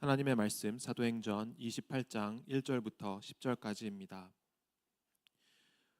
하나님의 말씀 사도행전 28장 1절부터 10절까지입니다.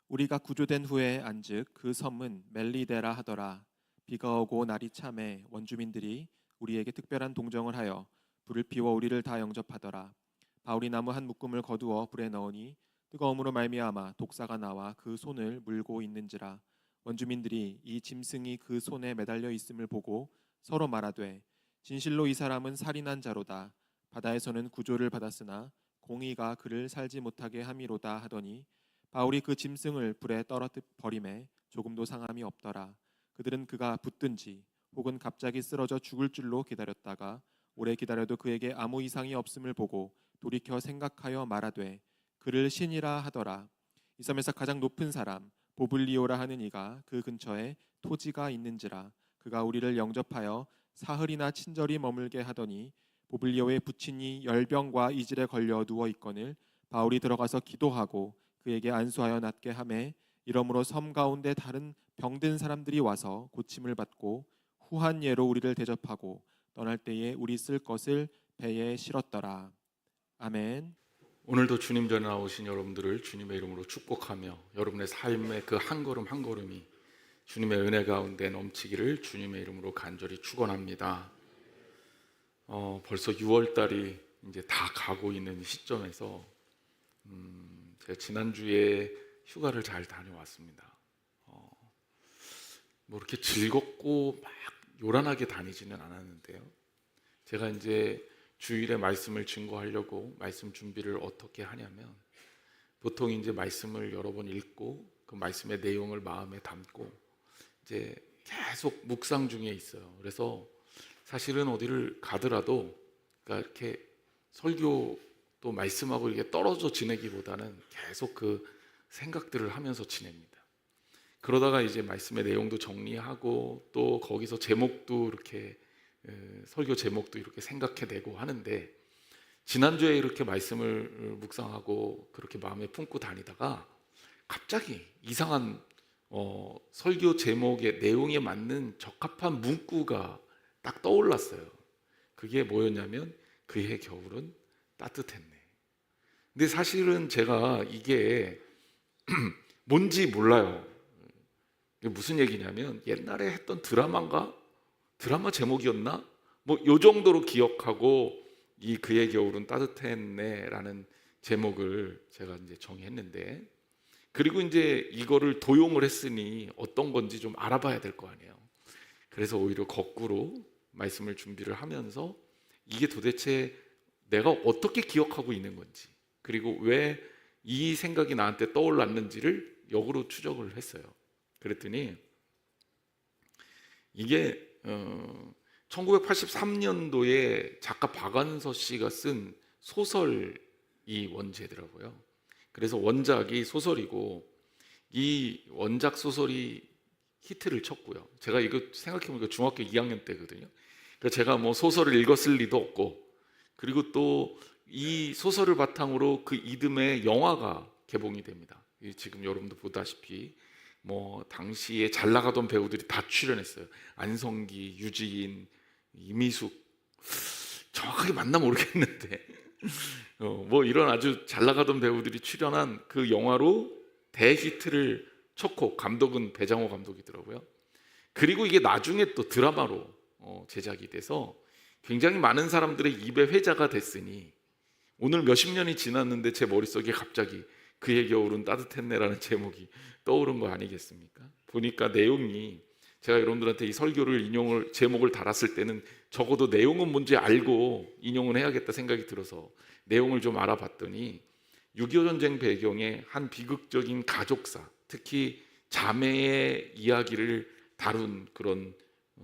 우리가 구조된 후에 안즉 그 섬은 멜리데라 하더라. 비가 오고 날이 참해 원주민들이 우리에게 특별한 동정을 하여 불을 피워 우리를 다 영접하더라. 바울이 나무 한 묶음을 거두어 불에 넣으니 뜨거움으로 말미암아 독사가 나와 그 손을 물고 있는지라. 원주민들이 이 짐승이 그 손에 매달려 있음을 보고 서로 말하되 진실로 이 사람은 살인한 자로다. 바다에서는 구조를 받았으나 공의가 그를 살지 못하게 함이로다 하더니 바울이 그 짐승을 불에 떨어뜨 버림에 조금도 상함이 없더라. 그들은 그가 붙든지 혹은 갑자기 쓰러져 죽을 줄로 기다렸다가 오래 기다려도 그에게 아무 이상이 없음을 보고 돌이켜 생각하여 말하되 그를 신이라 하더라. 이 섬에서 가장 높은 사람 보블리오라 하는 이가 그 근처에 토지가 있는지라. 그가 우리를 영접하여 사흘이나 친절히 머물게 하더니 보블리오의 부친이 열병과 이질에 걸려 누워 있거늘 바울이 들어가서 기도하고 그에게 안수하여 낫게 하매 이러므로 섬 가운데 다른 병든 사람들이 와서 고침을 받고 후한 예로 우리를 대접하고 떠날 때에 우리 쓸 것을 배에 실었더라. 아멘. 오늘도 주님 전에 나오신 여러분들을 주님의 이름으로 축복하며 여러분의 삶의 그 한 걸음 한 걸음이 주님의 은혜 가운데 넘치기를 주님의 이름으로 간절히 축원합니다. 벌써 6월달이 이제 다 가고 있는 시점에서 제가 지난주에 휴가를 잘 다녀왔습니다. 뭐 이렇게 즐겁고 막 요란하게 다니지는 않았는데요. 제가 이제 주일에 말씀을 증거하려고 말씀 준비를 어떻게 하냐면 보통 이제 말씀을 여러 번 읽고 그 말씀의 내용을 마음에 담고 이제 계속 묵상 중에 있어요. 그래서 사실은 어디를 가더라도 그러니까 이렇게 설교 또 말씀하고 이렇게 떨어져 지내기보다는 계속 그 생각들을 하면서 지냅니다. 그러다가 이제 말씀의 내용도 정리하고 또 거기서 제목도 이렇게 설교 제목도 이렇게 생각해내고 하는데 지난주에 이렇게 말씀을 묵상하고 그렇게 마음에 품고 다니다가 갑자기 이상한 설교 제목의 내용에 맞는 적합한 문구가 딱 떠올랐어요. 그게 뭐였냐면 그해 겨울은 따뜻했네. 근데 사실은 제가 이게 뭔지 몰라요. 이게 무슨 얘기냐면 옛날에 했던 드라마인가? 드라마 제목이었나? 뭐 요 정도로 기억하고 이 그해 겨울은 따뜻했네라는 제목을 제가 이제 정했는데 그리고 이제 이거를 도용을 했으니 어떤 건지 좀 알아봐야 될 거 아니에요. 그래서 오히려 거꾸로 말씀을 준비를 하면서 이게 도대체 내가 어떻게 기억하고 있는 건지 그리고 왜 이 생각이 나한테 떠올랐는지를 역으로 추적을 했어요. 그랬더니 이게 1983년도에 작가 박완서 씨가 쓴 소설이 원제더라고요. 그래서 원작이 소설이고 이 원작 소설이 히트를 쳤고요. 제가 이거 생각해보니까 중학교 2학년 때거든요. 그러니까 제가 뭐 소설을 읽었을 리도 없고 그리고 또 이 소설을 바탕으로 그 이듬해 영화가 개봉이 됩니다. 지금 여러분도 보다시피 뭐 당시에 잘 나가던 배우들이 다 출연했어요. 안성기, 유지인, 이미숙 정확하게 맞나 모르겠는데 뭐 이런 아주 잘 나가던 배우들이 출연한 그 영화로 대히트를 쳤고 감독은 배장호 감독이더라고요. 그리고 이게 나중에 또 드라마로 제작이 돼서 굉장히 많은 사람들의 입의 회자가 됐으니 오늘 몇십 년이 지났는데 제 머릿속에 갑자기 그의 겨울은 따뜻했네라는 제목이 떠오른 거 아니겠습니까? 보니까 내용이 제가 여러분들한테 이 설교를 제목을 달았을 때는 적어도 내용은 뭔지 알고 인용을 해야겠다 생각이 들어서 내용을 좀 알아봤더니 6.25 전쟁 배경의 한 비극적인 가족사, 특히 자매의 이야기를 다룬 그런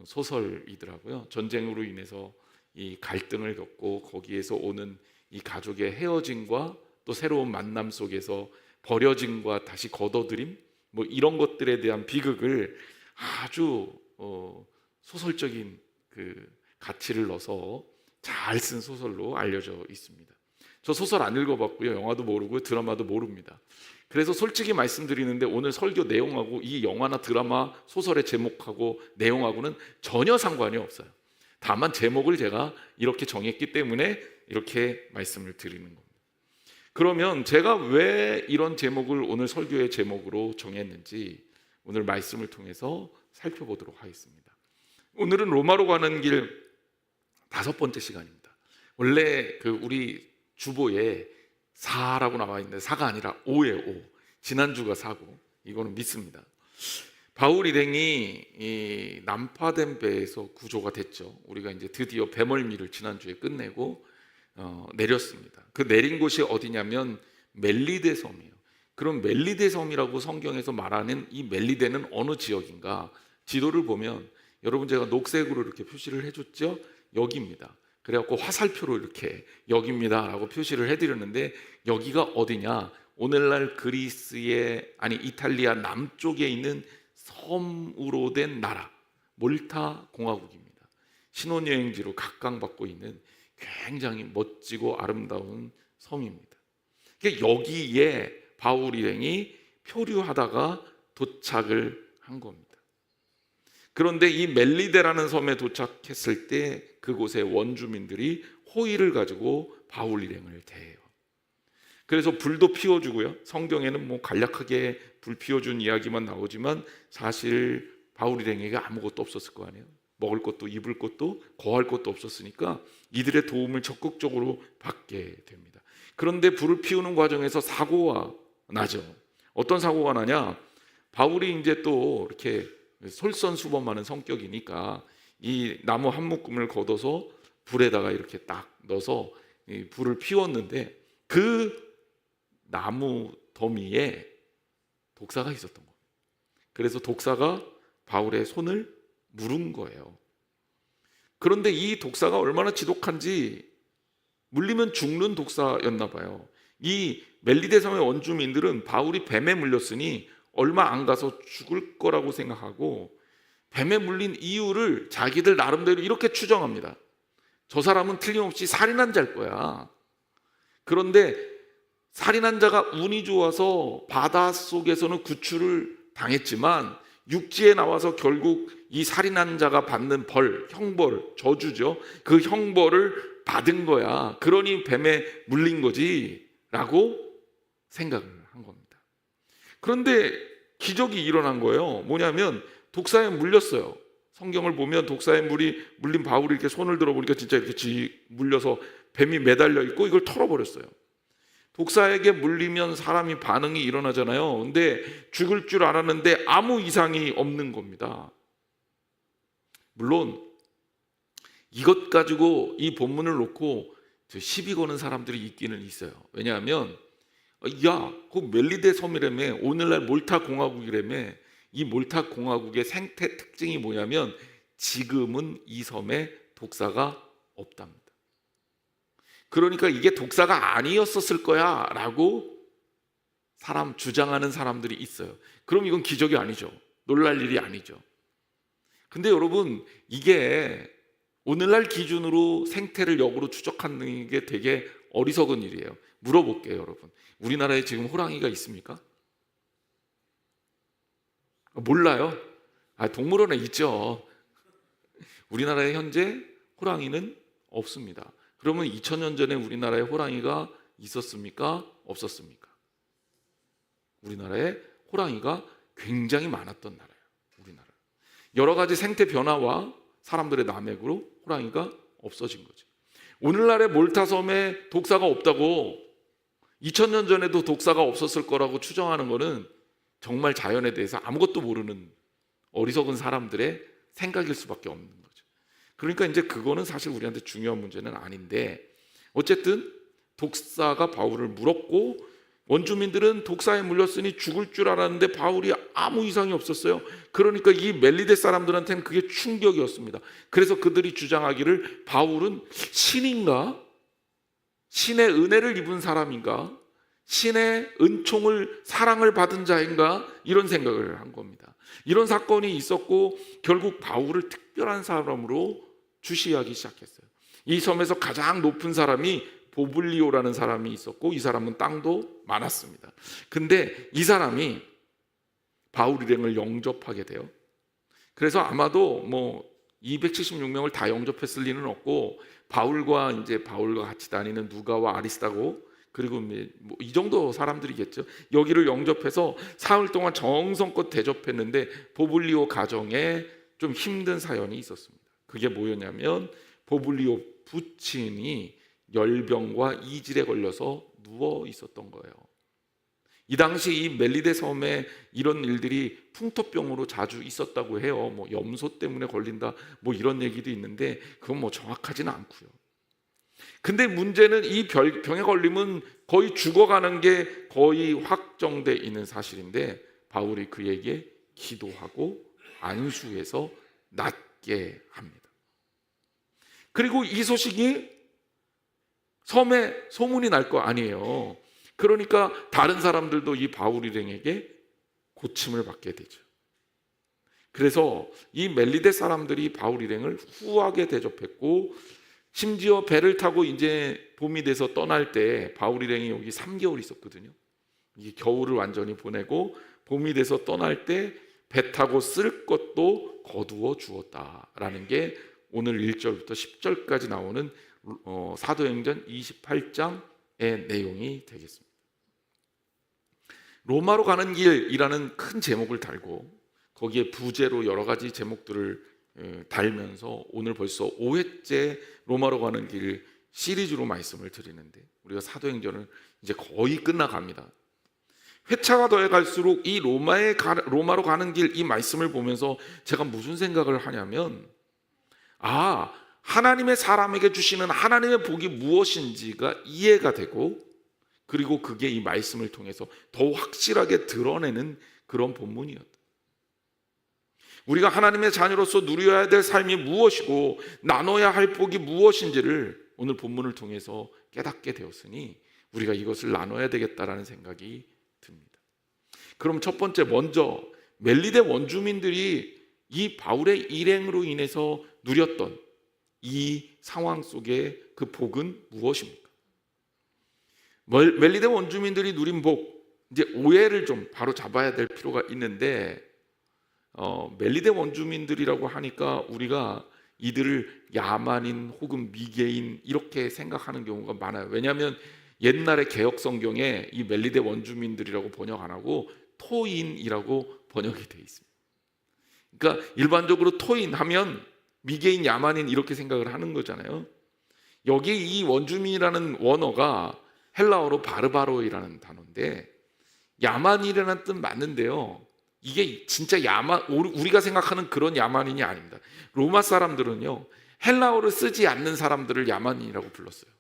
소설이더라고요. 전쟁으로 인해서 이 갈등을 겪고 거기에서 오는 이 가족의 헤어짐과 또 새로운 만남 속에서 버려짐과 다시 거둬들임 뭐 이런 것들에 대한 비극을 아주 소설적인 그 가치를 넣어서 잘 쓴 소설로 알려져 있습니다. 저 소설 안 읽어봤고요. 영화도 모르고 드라마도 모릅니다. 그래서 솔직히 말씀드리는데 오늘 설교 내용하고 이 영화나 드라마 소설의 제목하고 내용하고는 전혀 상관이 없어요. 다만 제목을 제가 이렇게 정했기 때문에 이렇게 말씀을 드리는 겁니다. 그러면 제가 왜 이런 제목을 오늘 설교의 제목으로 정했는지 오늘 말씀을 통해서 살펴보도록 하겠습니다. 오늘은 로마로 가는 길 5번째 시간입니다. 원래 우리 주보에 4라고 나와 있는데 4가 아니라 5예요. 5. 지난주가 4고 이거는 믿습니다. 바울 일행이 이 난파된 배에서 구조가 됐죠. 우리가 이제 드디어 배멀미를 지난주에 끝내고 내렸습니다. 그 내린 곳이 어디냐면 멜리데 섬이에요. 그럼 멜리데 섬이라고 성경에서 말하는 이 멜리데는 어느 지역인가? 지도를 보면 여러분 제가 녹색으로 이렇게 표시를 해줬죠. 여기입니다. 그래갖고 화살표로 이렇게 여기입니다 라고 표시를 해드렸는데 여기가 어디냐? 오늘날 그리스의 이탈리아 남쪽에 있는 섬으로 된 나라 몰타 공화국입니다. 신혼여행지로 각광받고 있는 굉장히 멋지고 아름다운 섬입니다. 여기에 바울 일행이 표류하다가 도착을 한 겁니다. 그런데 이 멜리데라는 섬에 도착했을 때 그곳의 원주민들이 호의를 가지고 바울 일행을 대해요. 그래서 불도 피워주고요. 성경에는 간략하게 불 피워준 이야기만 나오지만 사실 바울 일행에게 아무것도 없었을 거 아니에요. 먹을 것도 입을 것도 거할 것도 없었으니까 이들의 도움을 적극적으로 받게 됩니다. 그런데 불을 피우는 과정에서 사고가 나죠. 어떤 사고가 나냐? 바울이 이제 또 이렇게 솔선수범하는 성격이니까 이 나무 한 묶음을 걷어서 불에다가 이렇게 딱 넣어서 이 불을 피웠는데 그 나무 더미에 독사가 있었던 거예요. 그래서 독사가 바울의 손을 물은 거예요. 그런데 이 독사가 얼마나 지독한지 물리면 죽는 독사였나 봐요. 이 멜리데 섬의 원주민들은 바울이 뱀에 물렸으니 얼마 안 가서 죽을 거라고 생각하고 뱀에 물린 이유를 자기들 나름대로 이렇게 추정합니다. 저 사람은 틀림없이 살인한 자일 거야. 그런데 살인한 자가 운이 좋아서 바닷속에서는 구출을 당했지만 육지에 나와서 결국 이 살인한 자가 받는 벌, 형벌, 저주죠. 그 형벌을 받은 거야. 그러니 뱀에 물린 거지 라고 생각을 한 겁니다. 그런데 기적이 일어난 거예요. 뭐냐면 독사에 물렸어요. 성경을 보면 독사에 물린 바울이 이렇게 손을 들어보니까 진짜 이렇게 물려서 뱀이 매달려 있고 이걸 털어버렸어요. 독사에게 물리면 사람이 반응이 일어나잖아요. 근데 죽을 줄 알았는데 아무 이상이 없는 겁니다. 물론 이것 가지고 이 본문을 놓고 시비 거는 사람들이 있기는 있어요. 왜냐하면 그 멜리데 섬이라며 오늘날 몰타 공화국이라며 이 몰타 공화국의 생태 특징이 뭐냐면 지금은 이 섬에 독사가 없답니다. 그러니까 이게 독사가 아니었었을 거야 라고 주장하는 사람들이 있어요. 그럼 이건 기적이 아니죠. 놀랄 일이 아니죠. 근데 여러분 이게 오늘날 기준으로 생태를 역으로 추적하는 게 되게 어리석은 일이에요. 물어볼게요 여러분. 우리나라에 지금 호랑이가 있습니까? 몰라요? 동물원에 있죠. 우리나라에 현재 호랑이는 없습니다. 그러면 2000년 전에 우리나라에 호랑이가 있었습니까? 없었습니까? 우리나라에 호랑이가 굉장히 많았던 나라예요. 우리나라. 여러 가지 생태 변화와 사람들의 남획으로 호랑이가 없어진 거죠. 오늘날의 몰타섬에 독사가 없다고 2000년 전에도 독사가 없었을 거라고 추정하는 것은 정말 자연에 대해서 아무것도 모르는 어리석은 사람들의 생각일 수밖에 없는 거죠. 그러니까 이제 그거는 사실 우리한테 중요한 문제는 아닌데 어쨌든 독사가 바울을 물었고 원주민들은 독사에 물렸으니 죽을 줄 알았는데 바울이 아무 이상이 없었어요. 그러니까 이 멜리데 사람들한테는 그게 충격이었습니다. 그래서 그들이 주장하기를 바울은 신인가? 신의 은혜를 입은 사람인가? 신의 은총을 사랑을 받은 자인가? 이런 생각을 한 겁니다. 이런 사건이 있었고 결국 바울을 특별한 사람으로 주시하기 시작했어요. 이 섬에서 가장 높은 사람이 보블리오라는 사람이 있었고 이 사람은 땅도 많았습니다. 근데 이 사람이 바울 일행을 영접하게 돼요. 그래서 아마도 276명을 다 영접했을 리는 없고 바울과 같이 다니는 누가와 아리스다고 그리고 뭐 이 정도 사람들이겠죠. 여기를 영접해서 사흘 동안 정성껏 대접했는데 보블리오 가정에 좀 힘든 사연이 있었습니다. 그게 뭐였냐면 보블리오 부친이 열병과 이질에 걸려서 누워 있었던 거예요. 이 당시 이 멜리데 섬에 이런 일들이 풍토병으로 자주 있었다고 해요. 뭐 염소 때문에 걸린다 뭐 이런 얘기도 있는데 그건 뭐 정확하지는 않고요. 근데 문제는 이 병에 걸리면 거의 죽어가는 게 거의 확정돼 있는 사실인데 바울이 그에게 기도하고 안수해서 낫게 합니다. 그리고 이 소식이 섬에 소문이 날 거 아니에요. 그러니까 다른 사람들도 이 바울 일행에게 고침을 받게 되죠. 그래서 이 멜리데 사람들이 바울 일행을 후하게 대접했고 심지어 배를 타고 이제 봄이 돼서 떠날 때 바울 일행이 여기 3개월 있었거든요. 이 겨울을 완전히 보내고 봄이 돼서 떠날 때 배 타고 쓸 것도 거두어 주었다라는 게 오늘 1절부터 10절까지 나오는 사도행전 28장의 내용이 되겠습니다. 로마로 가는 길이라는 큰 제목을 달고 거기에 부제로 여러 가지 제목들을 달면서 오늘 벌써 5회째 로마로 가는 길 시리즈로 말씀을 드리는데 우리가 사도행전을 이제 거의 끝나갑니다. 회차가 더해갈수록 이 로마로 가는 길 이 말씀을 보면서 제가 무슨 생각을 하냐면 하나님의 사람에게 주시는 하나님의 복이 무엇인지가 이해가 되고 그리고 그게 이 말씀을 통해서 더 확실하게 드러내는 그런 본문이었다. 우리가 하나님의 자녀로서 누려야 될 삶이 무엇이고 나눠야 할 복이 무엇인지를 오늘 본문을 통해서 깨닫게 되었으니 우리가 이것을 나눠야 되겠다라는 생각이 듭니다. 그럼 첫 번째 먼저 멜리데 원주민들이 이 바울의 일행으로 인해서 누렸던 이 상황 속에 그 복은 무엇입니까? 멜리데 원주민들이 누린 복, 이제 오해를 좀 바로 잡아야 될 필요가 있는데 멜리데 원주민들이라고 하니까 우리가 이들을 야만인 혹은 미개인 이렇게 생각하는 경우가 많아요. 왜냐하면 옛날에 개역 성경에 이 멜리데 원주민들이라고 번역 안 하고 토인이라고 번역이 되어 있습니다. 그러니까 일반적으로 토인 하면 미개인, 야만인 이렇게 생각을 하는 거잖아요. 여기 이 원주민이라는 원어가 헬라어로 바르바로이라는 단어인데 야만이라는 뜻 맞는데요. 이게 진짜 우리가 생각하는 그런 야만인이 아닙니다. 로마 사람들은요 헬라어를 쓰지 않는 사람들을 야만인이라고 불렀어요.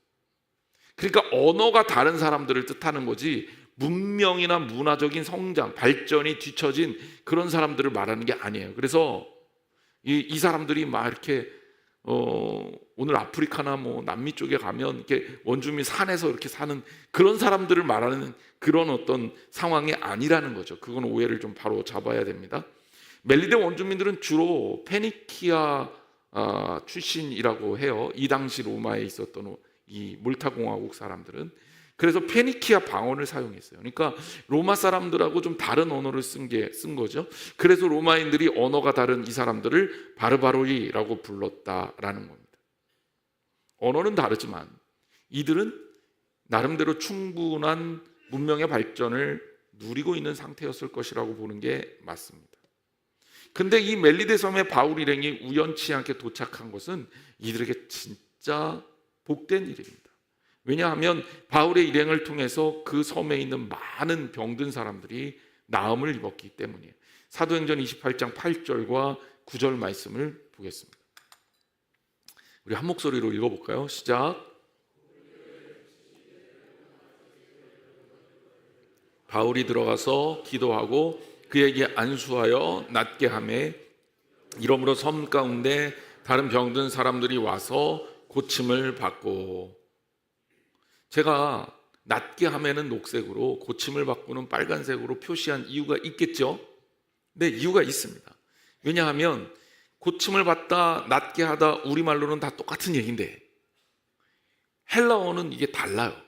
그러니까 언어가 다른 사람들을 뜻하는 거지 문명이나 문화적인 성장, 발전이 뒤처진 그런 사람들을 말하는 게 아니에요. 그래서 이 사람들이 막 이렇게 오늘 아프리카나 뭐 남미 쪽에 가면 이렇게 원주민 산에서 이렇게 사는 그런 사람들을 말하는 그런 어떤 상황이 아니라는 거죠. 그건 오해를 좀 바로 잡아야 됩니다. 멜리데 원주민들은 주로 페니키아 출신이라고 해요. 이 당시 로마에 있었던 이 몰타 공화국 사람들은 그래서 페니키아 방언을 사용했어요. 그러니까 로마 사람들하고 좀 다른 언어를 쓴 거죠. 그래서 로마인들이 언어가 다른 이 사람들을 바르바로이라고 불렀다라는 겁니다. 언어는 다르지만 이들은 나름대로 충분한 문명의 발전을 누리고 있는 상태였을 것이라고 보는 게 맞습니다. 근데 이 멜리데 섬에 바울 일행이 우연치 않게 도착한 것은 이들에게 진짜 복된 일입니다. 왜냐하면 바울의 일행을 통해서 그 섬에 있는 많은 병든 사람들이 나음을 입었기 때문이에요. 사도행전 28장 8절과 9절 말씀을 보겠습니다. 우리 한 목소리로 읽어볼까요? 시작. 바울이 들어가서 기도하고 그에게 안수하여 낫게 하매 이러므로 섬 가운데 다른 병든 사람들이 와서 고침을 받고 제가 낫게 하면은 녹색으로 고침을 받고는 빨간색으로 표시한 이유가 있겠죠? 네, 이유가 있습니다. 왜냐하면 고침을 받다, 낫게 하다 우리말로는 다 똑같은 얘기인데 헬라어는 이게 달라요.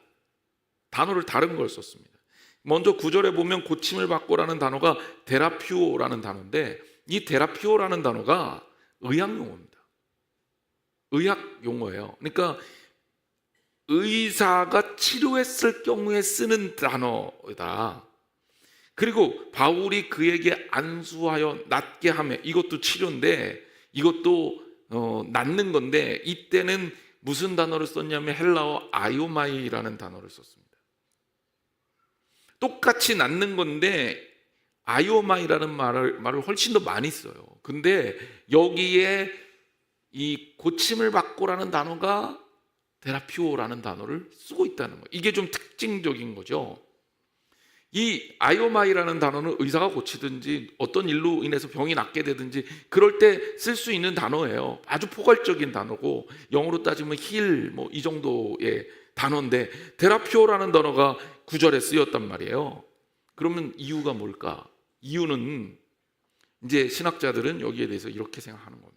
단어를 다른 걸 썼습니다. 먼저 9절에 보면 고침을 받고라는 단어가 데라피오라는 단어인데 이 데라피오라는 단어가 의학용어입니다. 의학 용어예요. 그러니까 의사가 치료했을 경우에 쓰는 단어다. 그리고 바울이 그에게 안수하여 낫게 하며, 이것도 치료인데 이것도 낫는 건데, 이때는 무슨 단어를 썼냐면 헬라어 아요마이라는 단어를 썼습니다. 똑같이 낫는 건데 아요마이라는 말을 훨씬 더 많이 써요. 근데 여기에 이 고침을 받고라는 단어가 데라피오라는 단어를 쓰고 있다는 거예요. 이게 좀 특징적인 거죠. 이 아요마이라는 단어는 의사가 고치든지 어떤 일로 인해서 병이 낫게 되든지 그럴 때 쓸 수 있는 단어예요. 아주 포괄적인 단어고, 영어로 따지면 힐 뭐 이 정도의 단어인데 데라피오라는 단어가 9절에 쓰였단 말이에요. 그러면 이유가 뭘까? 이유는 이제 신학자들은 여기에 대해서 이렇게 생각하는 겁니다.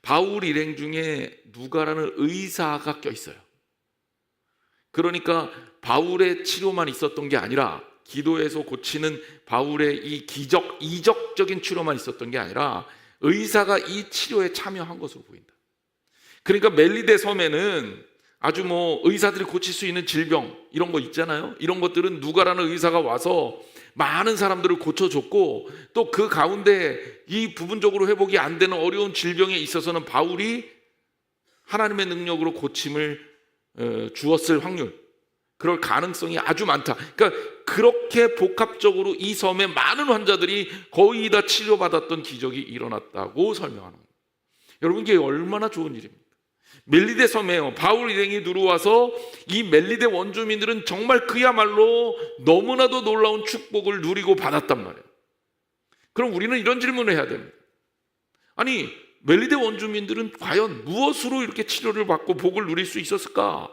바울 일행 중에 누가라는 의사가 껴있어요. 그러니까 바울의 치료만 있었던 게 아니라, 기도에서 고치는 바울의 이 이적적인 치료만 있었던 게 아니라 의사가 이 치료에 참여한 것으로 보인다. 그러니까 멜리데 섬에는 아주 의사들이 고칠 수 있는 질병 이런 거 있잖아요. 이런 것들은 누가라는 의사가 와서 많은 사람들을 고쳐줬고, 또 그 가운데 이 부분적으로 회복이 안 되는 어려운 질병에 있어서는 바울이 하나님의 능력으로 고침을 주었을 확률, 그럴 가능성이 아주 많다. 그러니까 그렇게 복합적으로 이 섬에 많은 환자들이 거의 다 치료받았던 기적이 일어났다고 설명하는 거예요. 여러분, 이게 얼마나 좋은 일입니까? 멜리데 섬에 바울 일행이 들어와서 이 멜리데 원주민들은 정말 그야말로 너무나도 놀라운 축복을 누리고 받았단 말이에요. 그럼 우리는 이런 질문을 해야 됩니다. 아니, 멜리데 원주민들은 과연 무엇으로 이렇게 치료를 받고 복을 누릴 수 있었을까?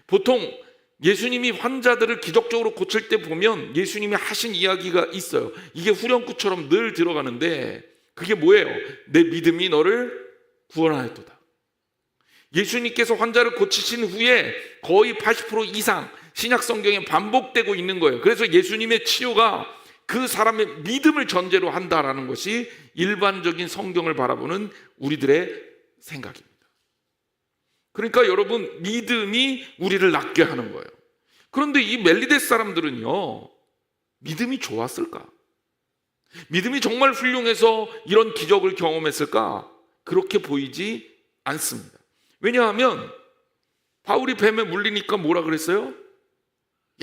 보통 예수님이 환자들을 기적적으로 고칠 때 보면 예수님이 하신 이야기가 있어요. 이게 후렴구처럼 늘 들어가는데, 그게 뭐예요? 내 믿음이 너를 구원하였도다. 예수님께서 환자를 고치신 후에 거의 80% 이상 신약 성경에 반복되고 있는 거예요. 그래서 예수님의 치료가 그 사람의 믿음을 전제로 한다라는 것이 일반적인 성경을 바라보는 우리들의 생각입니다. 그러니까 여러분, 믿음이 우리를 낫게 하는 거예요. 그런데 이 멜리데 사람들은요, 믿음이 좋았을까? 믿음이 정말 훌륭해서 이런 기적을 경험했을까? 그렇게 보이지 않습니다. 왜냐하면 바울이 뱀에 물리니까 뭐라 그랬어요?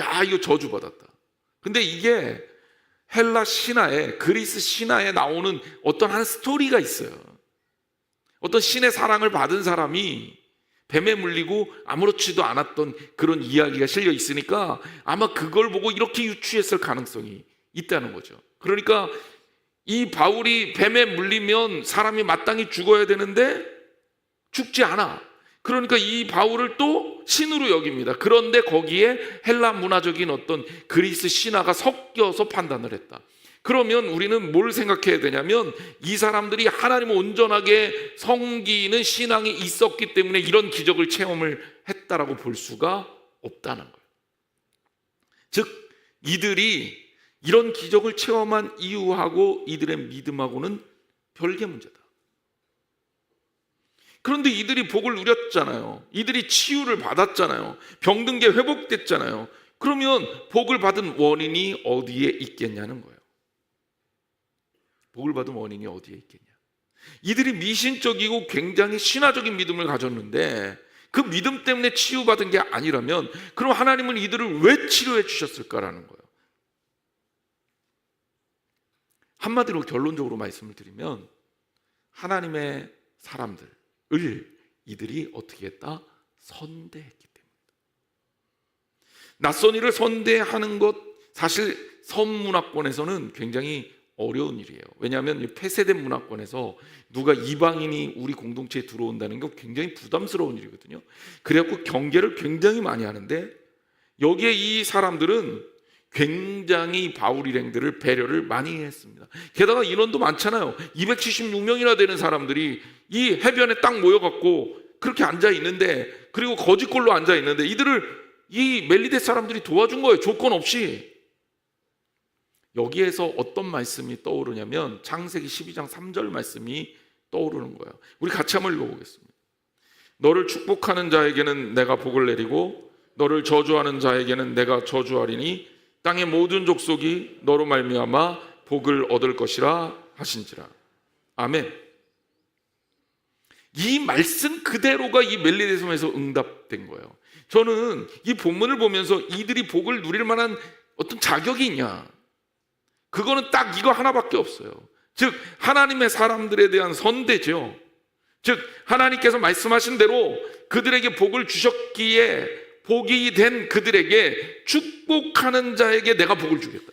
야, 이거 저주받았다. 근데 이게 헬라 신화에, 그리스 신화에 나오는 어떤 한 스토리가 있어요. 어떤 신의 사랑을 받은 사람이 뱀에 물리고 아무렇지도 않았던 그런 이야기가 실려 있으니까 아마 그걸 보고 이렇게 유추했을 가능성이 있다는 거죠. 그러니까 이 바울이 뱀에 물리면 사람이 마땅히 죽어야 되는데 죽지 않아. 그러니까 이 바울을 또 신으로 여깁니다. 그런데 거기에 헬라 문화적인 어떤 그리스 신화가 섞여서 판단을 했다. 그러면 우리는 뭘 생각해야 되냐면, 이 사람들이 하나님을 온전하게 섬기는 신앙이 있었기 때문에 이런 기적을 체험을 했다라고 볼 수가 없다는 거예요. 즉, 이들이 이런 기적을 체험한 이유하고 이들의 믿음하고는 별개 문제다. 그런데 이들이 복을 누렸잖아요. 이들이 치유를 받았잖아요. 병든 게 회복됐잖아요. 그러면 복을 받은 원인이 어디에 있겠냐는 거예요. 복을 받은 원인이 어디에 있겠냐? 이들이 미신적이고 굉장히 신화적인 믿음을 가졌는데 그 믿음 때문에 치유받은 게 아니라면, 그럼 하나님은 이들을 왜 치료해 주셨을까라는 거예요. 한마디로 결론적으로 말씀을 드리면, 하나님의 사람들을 이들이 어떻게 했다? 선대했기 때문입니다. 낯선 이를 선대하는 것, 사실 선문화권에서는 굉장히 어려운 일이에요. 왜냐하면 폐쇄된 문화권에서 누가 이방인이 우리 공동체에 들어온다는 게 굉장히 부담스러운 일이거든요. 그래갖고 경계를 굉장히 많이 하는데, 여기에 이 사람들은 굉장히 바울 일행들을 배려를 많이 했습니다. 게다가 인원도 많잖아요. 276명이나 되는 사람들이 이 해변에 딱 모여갖고 그렇게 앉아 있는데, 그리고 거짓골로 앉아 있는데 이들을 이 멜리데 사람들이 도와준 거예요. 조건 없이. 여기에서 어떤 말씀이 떠오르냐면 창세기 12장 3절 말씀이 떠오르는 거예요. 우리 같이 한번 읽어보겠습니다. 너를 축복하는 자에게는 내가 복을 내리고 너를 저주하는 자에게는 내가 저주하리니 땅의 모든 족속이 너로 말미암아 복을 얻을 것이라 하신지라. 아멘. 이 말씀 그대로가 이 멜리데 섬에서 응답된 거예요. 저는 이 본문을 보면서 이들이 복을 누릴 만한 어떤 자격이 있냐? 그거는 딱 이거 하나밖에 없어요. 즉 하나님의 사람들에 대한 선대죠. 즉 하나님께서 말씀하신 대로 그들에게 복을 주셨기에 복이 된 그들에게 축복하는 자에게 내가 복을 주겠다.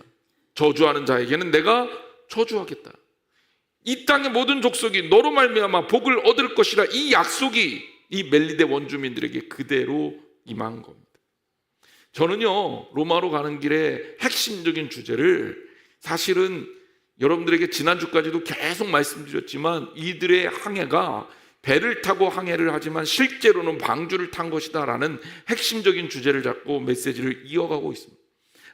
저주하는 자에게는 내가 저주하겠다. 이 땅의 모든 족속이 너로 말미암아 복을 얻을 것이라. 이 약속이 이 멜리데 원주민들에게 그대로 임한 겁니다. 저는요 로마로 가는 길에 핵심적인 주제를 사실은 여러분들에게 지난주까지도 계속 말씀드렸지만 이들의 항해가 배를 타고 항해를 하지만 실제로는 방주를 탄 것이다 라는 핵심적인 주제를 잡고 메시지를 이어가고 있습니다.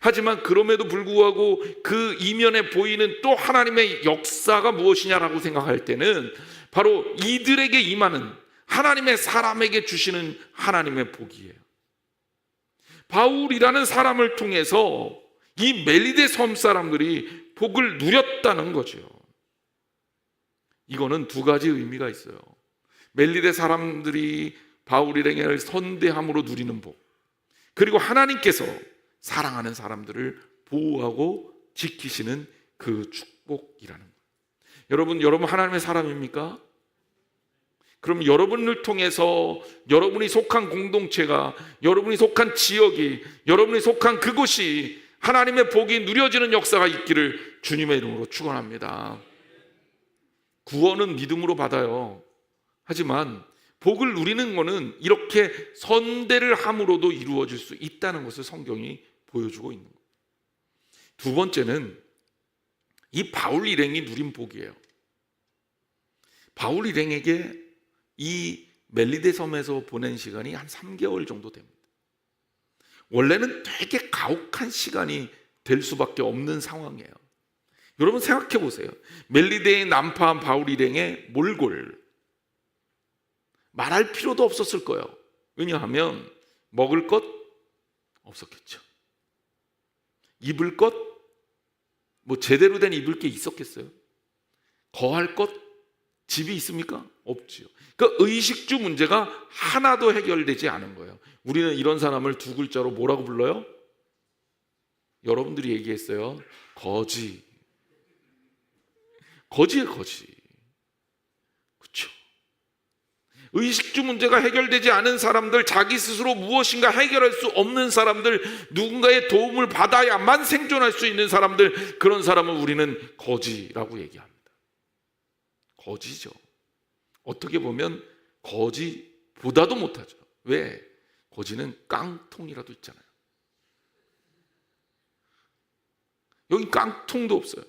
하지만 그럼에도 불구하고 그 이면에 보이는 또 하나님의 역사가 무엇이냐라고 생각할 때는 바로 이들에게 임하는 하나님의 사람에게 주시는 하나님의 복이에요. 바울이라는 사람을 통해서 이 멜리데 섬 사람들이 복을 누렸다는 거죠. 이거는 두 가지 의미가 있어요. 멜리데 사람들이 바울 일행을 선대함으로 누리는 복, 그리고 하나님께서 사랑하는 사람들을 보호하고 지키시는 그 축복이라는 거예요. 여러분 하나님의 사람입니까? 그럼 여러분을 통해서 여러분이 속한 공동체가, 여러분이 속한 지역이, 여러분이 속한 그곳이 하나님의 복이 누려지는 역사가 있기를 주님의 이름으로 축원합니다. 구원은 믿음으로 받아요. 하지만 복을 누리는 것은 이렇게 선대를 함으로도 이루어질 수 있다는 것을 성경이 보여주고 있는 거예요. 두 번째는 이 바울 일행이 누린 복이에요. 바울 일행에게 이 멜리데 섬에서 보낸 시간이 한 3개월 정도 됩니다. 원래는 되게 가혹한 시간이 될 수밖에 없는 상황이에요. 여러분 생각해 보세요. 멜리데에 난파한 바울 일행의 몰골, 말할 필요도 없었을 거예요. 왜냐하면 먹을 것 없었겠죠. 입을 것, 뭐 제대로 된 입을 게 있었겠어요? 거할 것, 집이 있습니까? 없지요. 그 의식주 문제가 하나도 해결되지 않은 거예요. 우리는 이런 사람을 두 글자로 뭐라고 불러요? 여러분들이 얘기했어요. 거지. 거지예요, 거지. 그렇죠? 의식주 문제가 해결되지 않은 사람들, 자기 스스로 무엇인가 해결할 수 없는 사람들, 누군가의 도움을 받아야만 생존할 수 있는 사람들, 그런 사람은 우리는 거지라고 얘기합니다. 거지죠. 어떻게 보면 거지보다도 못하죠. 왜? 거지는 깡통이라도 있잖아요. 여기 깡통도 없어요.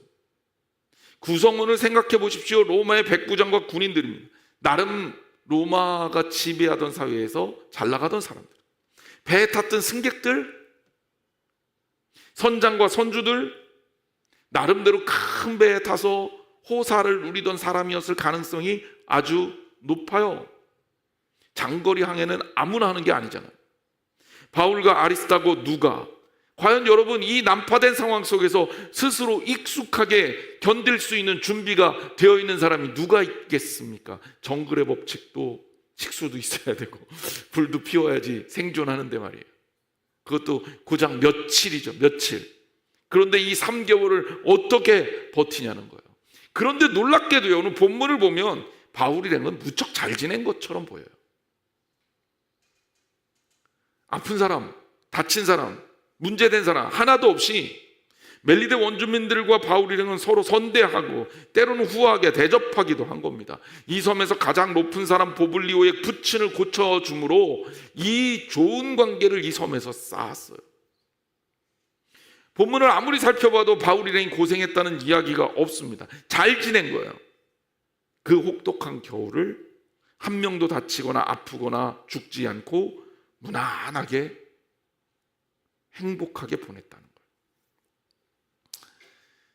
구성원을 생각해 보십시오. 로마의 백부장과 군인들입니다. 나름 로마가 지배하던 사회에서 잘 나가던 사람들, 배에 탔던 승객들, 선장과 선주들, 나름대로 큰 배에 타서 호사를 누리던 사람이었을 가능성이 아주 높아요. 장거리 항해는 아무나 하는 게 아니잖아요. 바울과 아리스타고 누가, 과연 여러분 이 난파된 상황 속에서 스스로 익숙하게 견딜 수 있는 준비가 되어 있는 사람이 누가 있겠습니까? 정글의 법칙도 식수도 있어야 되고 불도 피워야지 생존하는데 말이에요. 그것도 고작 며칠이죠. 며칠. 그런데 이 3개월을 어떻게 버티냐는 거예요. 그런데 놀랍게도요, 오늘 본문을 보면 바울 일행은 무척 잘 지낸 것처럼 보여요. 아픈 사람, 다친 사람, 문제된 사람 하나도 없이 멜리데 원주민들과 바울 일행은 서로 선대하고 때로는 후하게 대접하기도 한 겁니다. 이 섬에서 가장 높은 사람 보블리오의 부친을 고쳐줌으로 이 좋은 관계를 이 섬에서 쌓았어요. 본문을 아무리 살펴봐도 바울 일행이 고생했다는 이야기가 없습니다. 잘 지낸 거예요. 그 혹독한 겨울을 한 명도 다치거나 아프거나 죽지 않고 무난하게 행복하게 보냈다는 거예요.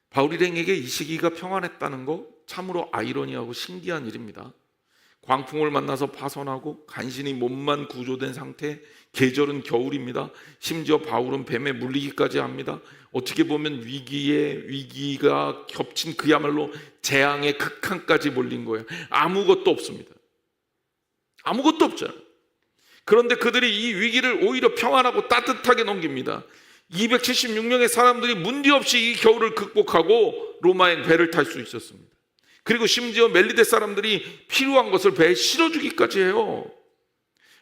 바울 일행에게 이 시기가 평안했다는 거 참으로 아이러니하고 신기한 일입니다. 광풍을 만나서 파손하고 간신히 몸만 구조된 상태, 계절은 겨울입니다. 심지어 바울은 뱀에 물리기까지 합니다. 어떻게 보면 위기에 위기가 겹친 그야말로 재앙의 극한까지 몰린 거예요. 아무것도 없습니다. 아무것도 없잖아요. 그런데 그들이 이 위기를 오히려 평안하고 따뜻하게 넘깁니다. 276명의 사람들이 문제없이 이 겨울을 극복하고 로마의 배를 탈 수 있었습니다. 그리고 심지어 멜리데 사람들이 필요한 것을 배에 실어주기까지 해요.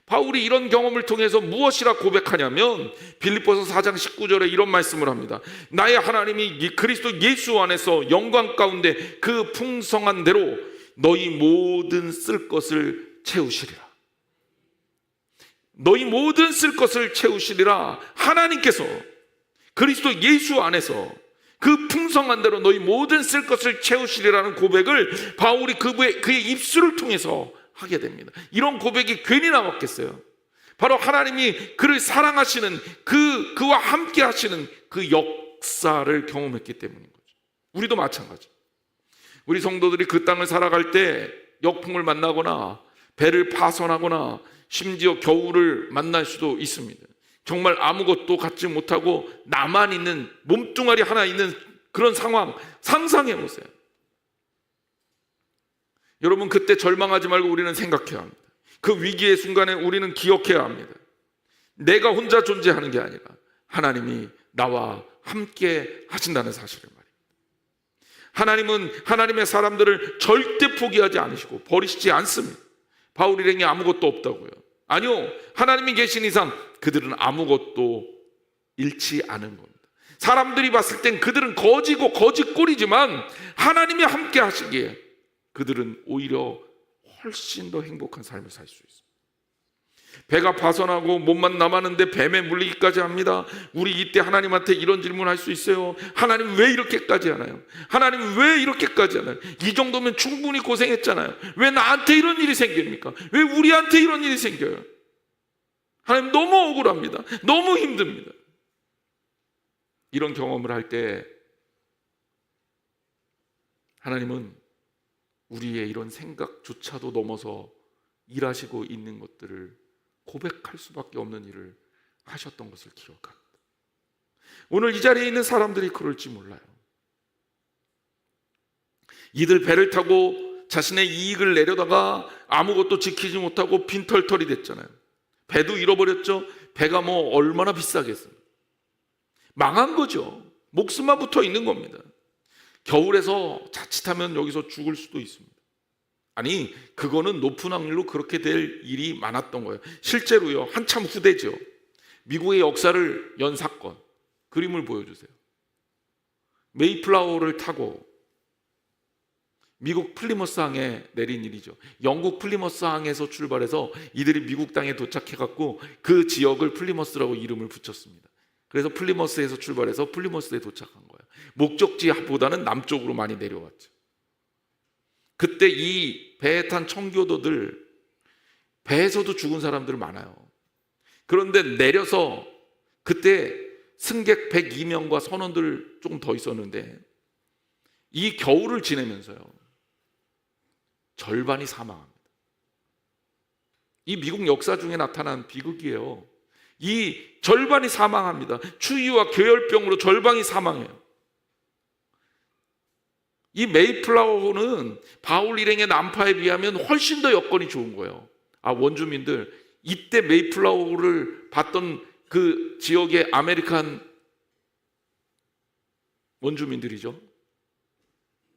바울이 이런 경험을 통해서 무엇이라 고백하냐면 빌립보서 4장 19절에 이런 말씀을 합니다. 나의 하나님이 그리스도 예수 안에서 영광 가운데 그 풍성한 대로 너희 모든 쓸 것을 채우시리라. 너희 모든 쓸 것을 채우시리라. 하나님께서 그리스도 예수 안에서 그 풍성한 대로 너희 모든 쓸 것을 채우시리라는 고백을 바울이 그의 입술을 통해서 하게 됩니다. 이런 고백이 괜히 나왔겠어요? 바로 하나님이 그를 사랑하시는 그와 함께 하시는 그 역사를 경험했기 때문인 거죠. 우리도 마찬가지. 우리 성도들이 그 땅을 살아갈 때 역풍을 만나거나 배를 파손하거나 심지어 겨울을 만날 수도 있습니다. 정말 아무것도 갖지 못하고 나만 있는 몸뚱아리 하나 있는 그런 상황 상상해 보세요. 여러분, 그때 절망하지 말고 우리는 생각해야 합니다. 그 위기의 순간에 우리는 기억해야 합니다. 내가 혼자 존재하는 게 아니라 하나님이 나와 함께 하신다는 사실을 말입니다. 하나님은 하나님의 사람들을 절대 포기하지 않으시고 버리시지 않습니다. 바울 일행이 아무것도 없다고요? 아니요, 하나님이 계신 이상 그들은 아무것도 잃지 않은 겁니다. 사람들이 봤을 땐 그들은 거지고 거지꼴이지만 하나님이 함께 하시기에 그들은 오히려 훨씬 더 행복한 삶을 살 수 있습니다. 배가 파손하고 몸만 남았는데 뱀에 물리기까지 합니다. 우리 이때 하나님한테 이런 질문을 할 수 있어요. 하나님 왜 이렇게까지 하나요? 하나님 왜 이렇게까지 하나요? 이 정도면 충분히 고생했잖아요. 왜 나한테 이런 일이 생깁니까? 왜 우리한테 이런 일이 생겨요? 하나님 너무 억울합니다. 너무 힘듭니다. 이런 경험을 할 때 하나님은 우리의 이런 생각조차도 넘어서 일하시고 있는 것들을 고백할 수밖에 없는 일을 하셨던 것을 기억합니다. 오늘 이 자리에 있는 사람들이 그럴지 몰라요. 이들 배를 타고 자신의 이익을 내려다가 아무것도 지키지 못하고 빈털털이 됐잖아요. 배도 잃어버렸죠. 배가 뭐 얼마나 비싸겠어요. 망한 거죠. 목숨만 붙어 있는 겁니다. 겨울에서 자칫하면 여기서 죽을 수도 있습니다. 아니, 그거는 높은 확률로 그렇게 될 일이 많았던 거예요. 실제로요, 한참 후대죠. 미국의 역사를 연 사건, 그림을 보여주세요. 메이플라워를 타고 미국 플리머스 항에 내린 일이죠. 영국 플리머스 항에서 출발해서 이들이 미국 땅에 도착해갖고 그 지역을 플리머스라고 이름을 붙였습니다. 그래서 플리머스에서 출발해서 플리머스에 도착한 거예요. 목적지보다는 남쪽으로 많이 내려왔죠. 그때 이 배에 탄 청교도들, 배에서도 죽은 사람들 많아요. 그런데 내려서 그때 승객 102명과 선원들 조금 더 있었는데 이 겨울을 지내면서요, 절반이 사망합니다. 이 미국 역사 중에 나타난 비극이에요. 이 절반이 사망합니다. 추위와 계열병으로 절반이 사망해요. 이 메이플라워는 바울 일행의 난파에 비하면 훨씬 더 여건이 좋은 거예요. 원주민들, 이때 메이플라워를 봤던 그 지역의 아메리칸 원주민들이죠.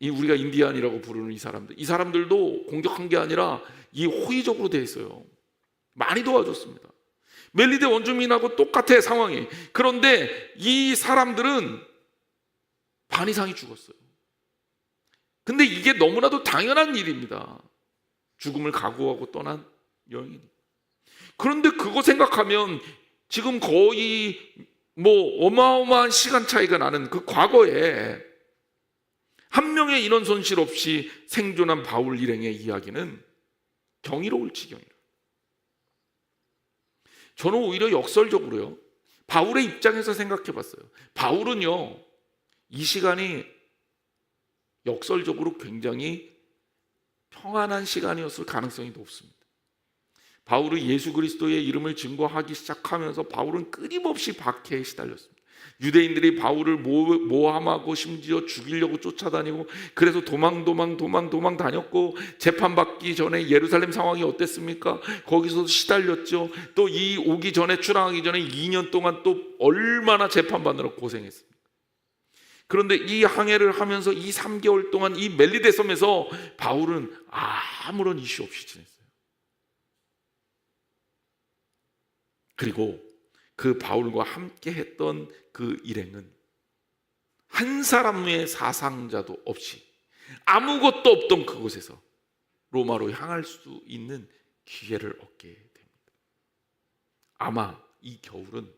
우리가 인디안이라고 부르는 이 사람들도 공격한 게 아니라 이 호의적으로 돼 있어요. 많이 도와줬습니다. 멜리데 원주민하고 똑같아 상황이. 그런데 이 사람들은 반 이상이 죽었어요. 근데 이게 너무나도 당연한 일입니다. 죽음을 각오하고 떠난 여인이. 그런데 그거 생각하면 지금 거의 뭐 어마어마한 시간 차이가 나는 그 과거에 한 명의 인원 손실 없이 생존한 바울 일행의 이야기는 경이로울 지경이에요. 저는 오히려 역설적으로요, 바울의 입장에서 생각해 봤어요. 바울은요, 이 시간이 역설적으로 굉장히 평안한 시간이었을 가능성이 높습니다. 바울이 예수 그리스도의 이름을 증거하기 시작하면서 바울은 끊임없이 박해에 시달렸습니다. 유대인들이 바울을 모함하고 심지어 죽이려고 쫓아다니고, 그래서 도망 다녔고, 재판받기 전에 예루살렘 상황이 어땠습니까? 거기서도 시달렸죠. 또 이 오기 전에, 출항하기 전에 2년 동안 또 얼마나 재판받느라 고생했습니까? 그런데 이 항해를 하면서 이 3개월 동안 이 멜리데 섬에서 바울은 아무런 이슈 없이 지냈어요. 그리고 그 바울과 함께 했던 그 일행은 한 사람의 사상자도 없이 아무것도 없던 그곳에서 로마로 향할 수 있는 기회를 얻게 됩니다. 아마 이 겨울은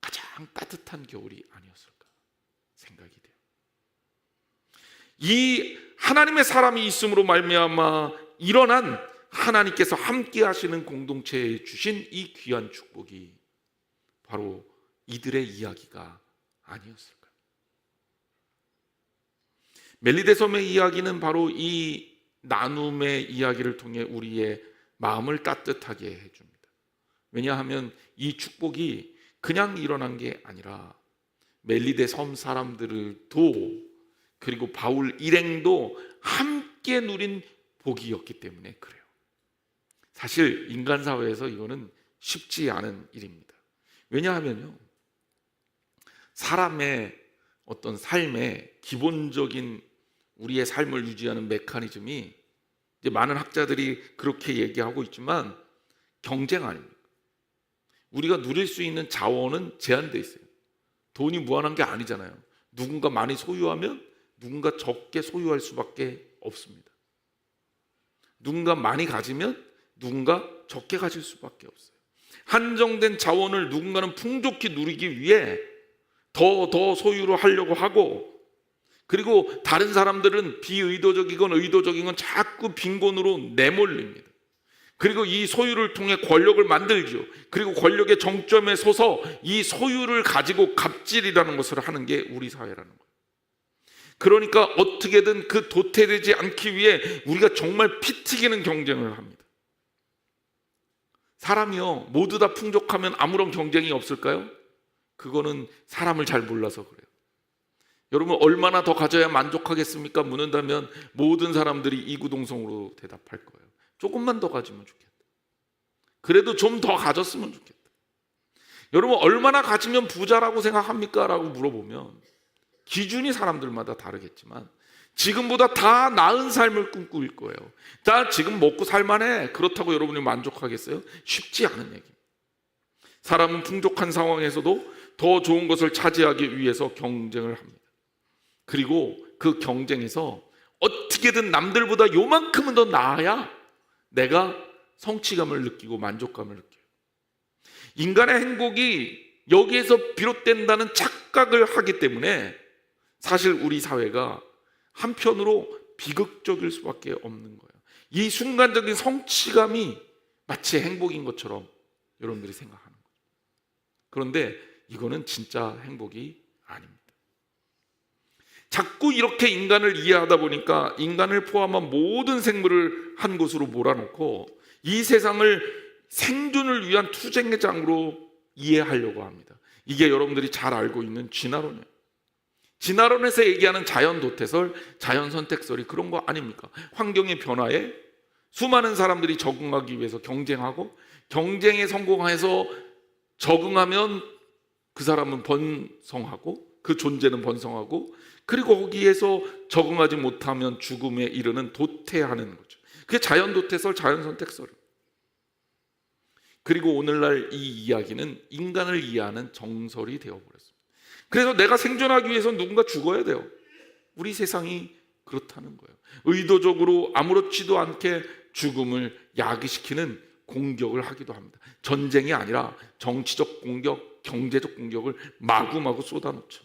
가장 따뜻한 겨울이 아니었을까 생각이 돼요. 이 하나님의 사람이 있음으로 말미암아 일어난 하나님께서 함께 하시는 공동체에 주신 이 귀한 축복이 바로 이들의 이야기가 아니었을까요? 멜리데 섬의 이야기는 바로 이 나눔의 이야기를 통해 우리의 마음을 따뜻하게 해줍니다. 왜냐하면 이 축복이 그냥 일어난 게 아니라 멜리데 섬 사람들도, 그리고 바울 일행도 함께 누린 복이었기 때문에 그래요. 사실 인간 사회에서 이거는 쉽지 않은 일입니다. 왜냐하면요, 사람의 어떤 삶의 기본적인 우리의 삶을 유지하는 메커니즘이, 이제 많은 학자들이 그렇게 얘기하고 있지만, 경쟁 아닙니까? 우리가 누릴 수 있는 자원은 제한되어 있어요. 돈이 무한한 게 아니잖아요. 누군가 많이 소유하면 누군가 적게 소유할 수밖에 없습니다. 누군가 많이 가지면 누군가 적게 가질 수밖에 없어요. 한정된 자원을 누군가는 풍족히 누리기 위해 더 소유를 하려고 하고, 그리고 다른 사람들은 비의도적이건 의도적인 건 자꾸 빈곤으로 내몰립니다. 그리고 이 소유를 통해 권력을 만들죠. 그리고 권력의 정점에 서서 이 소유를 가지고 갑질이라는 것을 하는 게 우리 사회라는 거예요. 그러니까 어떻게든 그 도태되지 않기 위해 우리가 정말 피 튀기는 경쟁을 합니다. 사람이요, 모두 다 풍족하면 아무런 경쟁이 없을까요? 그거는 사람을 잘 몰라서 그래요. 여러분, 얼마나 더 가져야 만족하겠습니까? 묻는다면 모든 사람들이 이구동성으로 대답할 거예요. 조금만 더 가지면 좋겠다. 그래도 좀 더 가졌으면 좋겠다. 여러분, 얼마나 가지면 부자라고 생각합니까? 라고 물어보면 기준이 사람들마다 다르겠지만 지금보다 다 나은 삶을 꿈꿀 거예요. 나 지금 먹고 살만해. 그렇다고 여러분이 만족하겠어요? 쉽지 않은 얘기입니다. 사람은 풍족한 상황에서도 더 좋은 것을 차지하기 위해서 경쟁을 합니다. 그리고 그 경쟁에서 어떻게든 남들보다 요만큼은 더 나아야 내가 성취감을 느끼고 만족감을 느껴요. 인간의 행복이 여기에서 비롯된다는 착각을 하기 때문에 사실 우리 사회가 한편으로 비극적일 수밖에 없는 거예요. 이 순간적인 성취감이 마치 행복인 것처럼 여러분들이 생각하는 거죠. 그런데 이거는 진짜 행복이 아닙니다. 자꾸 이렇게 인간을 이해하다 보니까 인간을 포함한 모든 생물을 한 곳으로 몰아놓고 이 세상을 생존을 위한 투쟁의 장으로 이해하려고 합니다. 이게 여러분들이 잘 알고 있는 진화론이에요. 진화론에서 얘기하는 자연 도태설, 자연 선택설이 그런 거 아닙니까? 환경의 변화에 수많은 사람들이 적응하기 위해서 경쟁하고, 경쟁에 성공해서 적응하면 그 사람은 번성하고, 그 존재는 번성하고, 그리고 거기에서 적응하지 못하면 죽음에 이르는 도태하는 거죠. 그게 자연 도태설, 자연 선택설이에요. 그리고 오늘날 이 이야기는 인간을 이해하는 정설이 되어버렸습니다. 그래서 내가 생존하기 위해서는 누군가 죽어야 돼요. 우리 세상이 그렇다는 거예요. 의도적으로 아무렇지도 않게 죽음을 야기시키는 공격을 하기도 합니다. 전쟁이 아니라 정치적 공격, 경제적 공격을 마구마구 쏟아놓죠.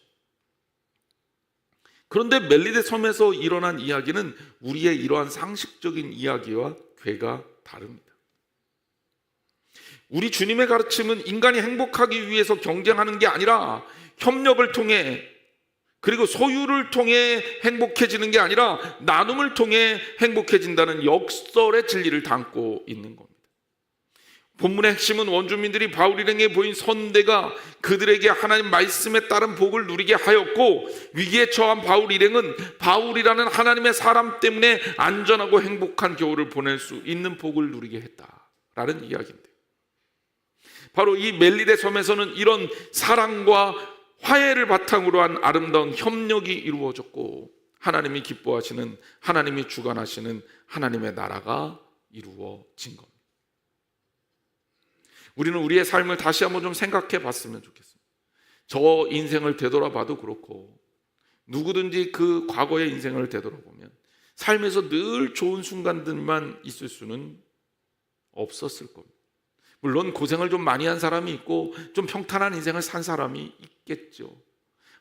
그런데 멜리데 섬에서 일어난 이야기는 우리의 이러한 상식적인 이야기와 궤가 다릅니다. 우리 주님의 가르침은 인간이 행복하기 위해서 경쟁하는 게 아니라 협력을 통해 그리고 소유를 통해 행복해지는 게 아니라 나눔을 통해 행복해진다는 역설의 진리를 담고 있는 겁니다. 본문의 핵심은 원주민들이 바울 일행에 보인 선대가 그들에게 하나님 말씀에 따른 복을 누리게 하였고, 위기에 처한 바울 일행은 바울이라는 하나님의 사람 때문에 안전하고 행복한 겨울을 보낼 수 있는 복을 누리게 했다라는 이야기인데, 바로 이 멜리데 섬에서는 이런 사랑과 화해를 바탕으로 한 아름다운 협력이 이루어졌고, 하나님이 기뻐하시는, 하나님이 주관하시는 하나님의 나라가 이루어진 겁니다. 우리는 우리의 삶을 다시 한번 좀 생각해 봤으면 좋겠습니다. 저 인생을 되돌아봐도 그렇고, 누구든지 그 과거의 인생을 되돌아보면 삶에서 늘 좋은 순간들만 있을 수는 없었을 겁니다. 물론 고생을 좀 많이 한 사람이 있고 좀 평탄한 인생을 산 사람이 있겠죠.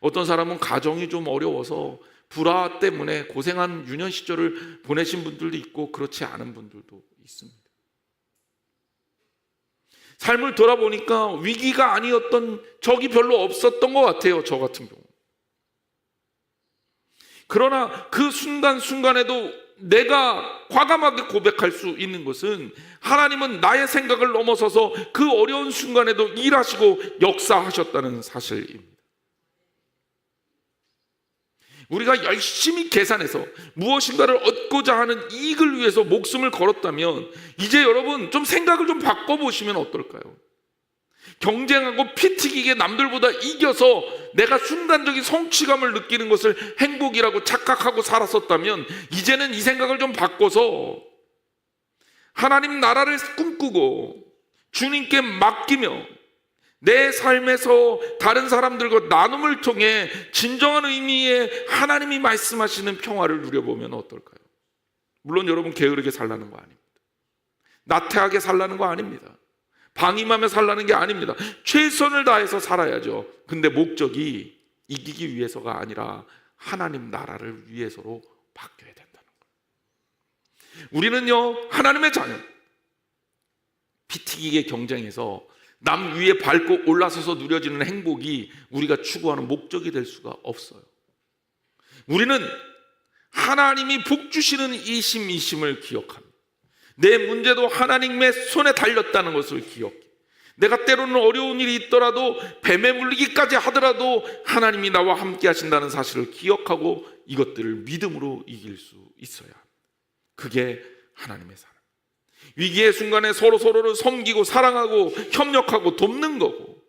어떤 사람은 가정이 좀 어려워서 불화 때문에 고생한 유년 시절을 보내신 분들도 있고, 그렇지 않은 분들도 있습니다. 삶을 돌아보니까 위기가 아니었던 적이 별로 없었던 것 같아요, 저 같은 경우. 그러나 그 순간순간에도 내가 과감하게 고백할 수 있는 것은, 하나님은 나의 생각을 넘어서서 그 어려운 순간에도 일하시고 역사하셨다는 사실입니다. 우리가 열심히 계산해서 무엇인가를 얻고자 하는 이익을 위해서 목숨을 걸었다면, 이제 여러분 좀 생각을 좀 바꿔보시면 어떨까요? 경쟁하고 피 튀기게 남들보다 이겨서 내가 순간적인 성취감을 느끼는 것을 행복이라고 착각하고 살았었다면, 이제는 이 생각을 좀 바꿔서 하나님 나라를 꿈꾸고 주님께 맡기며 내 삶에서 다른 사람들과 나눔을 통해 진정한 의미의 하나님이 말씀하시는 평화를 누려보면 어떨까요? 물론 여러분 게으르게 살라는 거 아닙니다. 나태하게 살라는 거 아닙니다. 방임하며 살라는 게 아닙니다. 최선을 다해서 살아야죠. 근데 목적이 이기기 위해서가 아니라 하나님 나라를 위해서로 바뀌어야 된다는 거예요. 우리는요, 하나님의 자녀, 피 튀기게 경쟁해서 남 위에 밟고 올라서서 누려지는 행복이 우리가 추구하는 목적이 될 수가 없어요. 우리는 하나님이 복 주시는 이심을 기억합니다. 내 문제도 하나님의 손에 달렸다는 것을 기억해. 내가 때로는 어려운 일이 있더라도, 뱀에 물리기까지 하더라도 하나님이 나와 함께 하신다는 사실을 기억하고 이것들을 믿음으로 이길 수 있어야 합니다. 그게 하나님의 사랑. 위기의 순간에 서로를 섬기고 사랑하고 협력하고 돕는 거고,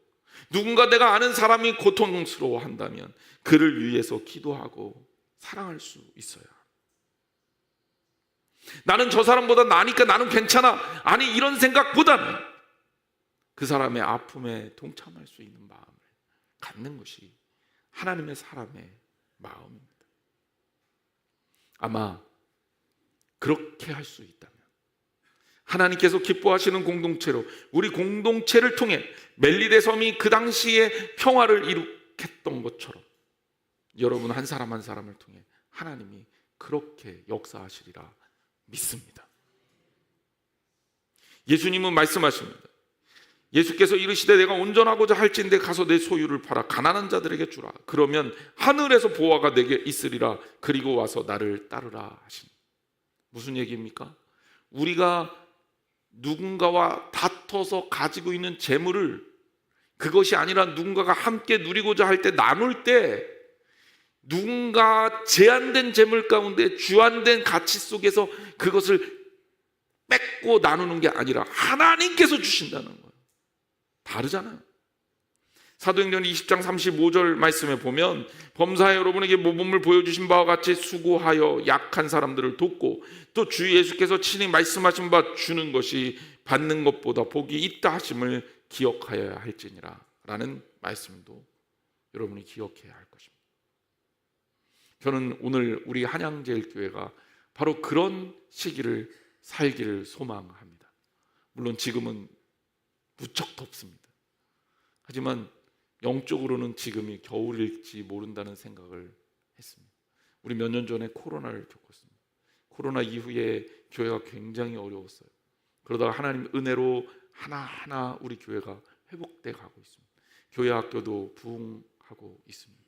누군가 내가 아는 사람이 고통스러워한다면 그를 위해서 기도하고 사랑할 수 있어야 합니다. 나는 저 사람보다 나니까 나는 괜찮아, 아니 이런 생각보다는 그 사람의 아픔에 동참할 수 있는 마음을 갖는 것이 하나님의 사람의 마음입니다. 아마 그렇게 할 수 있다면 하나님께서 기뻐하시는 공동체로, 우리 공동체를 통해 멜리데 섬이 그 당시에 평화를 이룩했던 것처럼 여러분 한 사람 한 사람을 통해 하나님이 그렇게 역사하시리라 믿습니다. 예수님은 말씀하십니다. 예수께서 이르시되 내가 온전하고자 할진대 가서 내 소유를 팔아 가난한 자들에게 주라. 그러면 하늘에서 보화가 내게 있으리라. 그리고 와서 나를 따르라 하시니. 무슨 얘기입니까? 우리가 누군가와 다퉈서 가지고 있는 재물을, 그것이 아니라 누군가가 함께 누리고자 할 때, 나눌 때, 누군가 제한된 재물 가운데 주안된 가치 속에서 그것을 뺏고 나누는 게 아니라 하나님께서 주신다는 거예요. 다르잖아요. 사도행전 20장 35절 말씀에 보면, 범사에 여러분에게 모범을 보여주신 바와 같이 수고하여 약한 사람들을 돕고 또 주 예수께서 친히 말씀하신 바 주는 것이 받는 것보다 복이 있다 하심을 기억하여야 할지니라 라는 말씀도 여러분이 기억해야 할 것입니다. 저는 오늘 우리 한양제일교회가 바로 그런 시기를 살기를 소망합니다. 물론 지금은 무척 덥습니다. 하지만 영적으로는 지금이 겨울일지 모른다는 생각을 했습니다. 우리 몇 년 전에 코로나를 겪었습니다. 코로나 이후에 교회가 굉장히 어려웠어요. 그러다가 하나님 은혜로 하나하나 우리 교회가 회복돼 가고 있습니다. 교회 학교도 부흥하고 있습니다.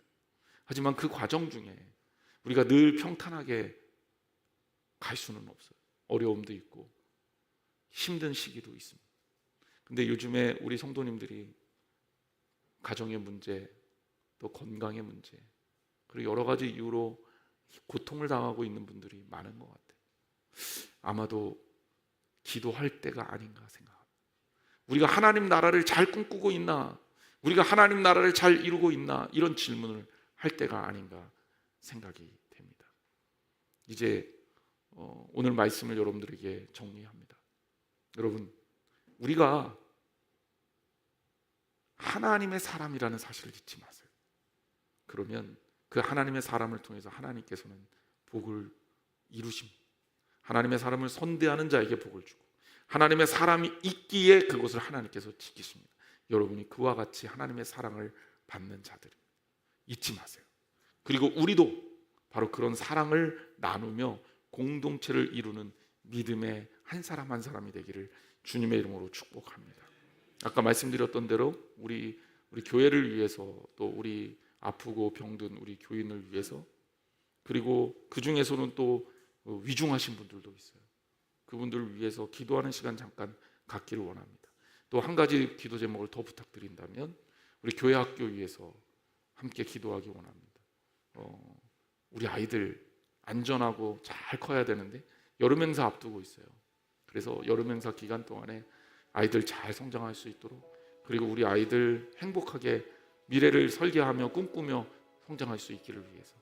하지만 그 과정 중에 우리가 늘 평탄하게 갈 수는 없어요. 어려움도 있고 힘든 시기도 있습니다. 근데 요즘에 우리 성도님들이 가정의 문제, 또 건강의 문제, 그리고 여러 가지 이유로 고통을 당하고 있는 분들이 많은 것 같아요. 아마도 기도할 때가 아닌가 생각합니다. 우리가 하나님 나라를 잘 꿈꾸고 있나? 우리가 하나님 나라를 잘 이루고 있나? 이런 질문을 할 때가 아닌가 생각이 됩니다. 이제 오늘 말씀을 여러분들에게 정리합니다. 여러분, 우리가 하나님의 사람이라는 사실을 잊지 마세요. 그러면 그 하나님의 사람을 통해서 하나님께서는 복을 이루십니다. 하나님의 사람을 선대하는 자에게 복을 주고 하나님의 사람이 있기에 그것을 하나님께서 지키십니다. 여러분이 그와 같이 하나님의 사랑을 받는 자들 잊지 마세요. 그리고 우리도 바로 그런 사랑을 나누며 공동체를 이루는 믿음의 한 사람 한 사람이 되기를 주님의 이름으로 축복합니다. 아까 말씀드렸던 대로 우리 교회를 위해서, 또 우리 아프고 병든 우리 교인을 위해서, 그리고 그 중에서는 또 위중하신 분들도 있어요. 그분들을 위해서 기도하는 시간 잠깐 갖기를 원합니다. 또 한 가지 기도 제목을 더 부탁드린다면 우리 교회 학교 위해서 함께 기도하기 원합니다. 우리 아이들 안전하고 잘 커야 되는데 여름 행사 앞두고 있어요. 그래서 여름 행사 기간 동안에 아이들 잘 성장할 수 있도록, 그리고 우리 아이들 행복하게 미래를 설계하며 꿈꾸며 성장할 수 있기를 위해서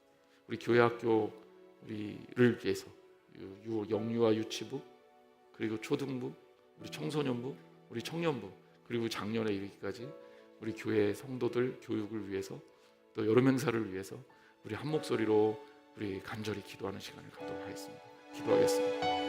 우리 교회 학교 우리를 위해서 영유아 유치부, 그리고 초등부, 우리 청소년부, 우리 청년부, 그리고 작년에 이르기까지 우리 교회 성도들 교육을 위해서, 또 여름 행사를 위해서 우리 한 목소리로 우리 간절히 기도하는 시간을 갖도록 하겠습니다. 기도하겠습니다.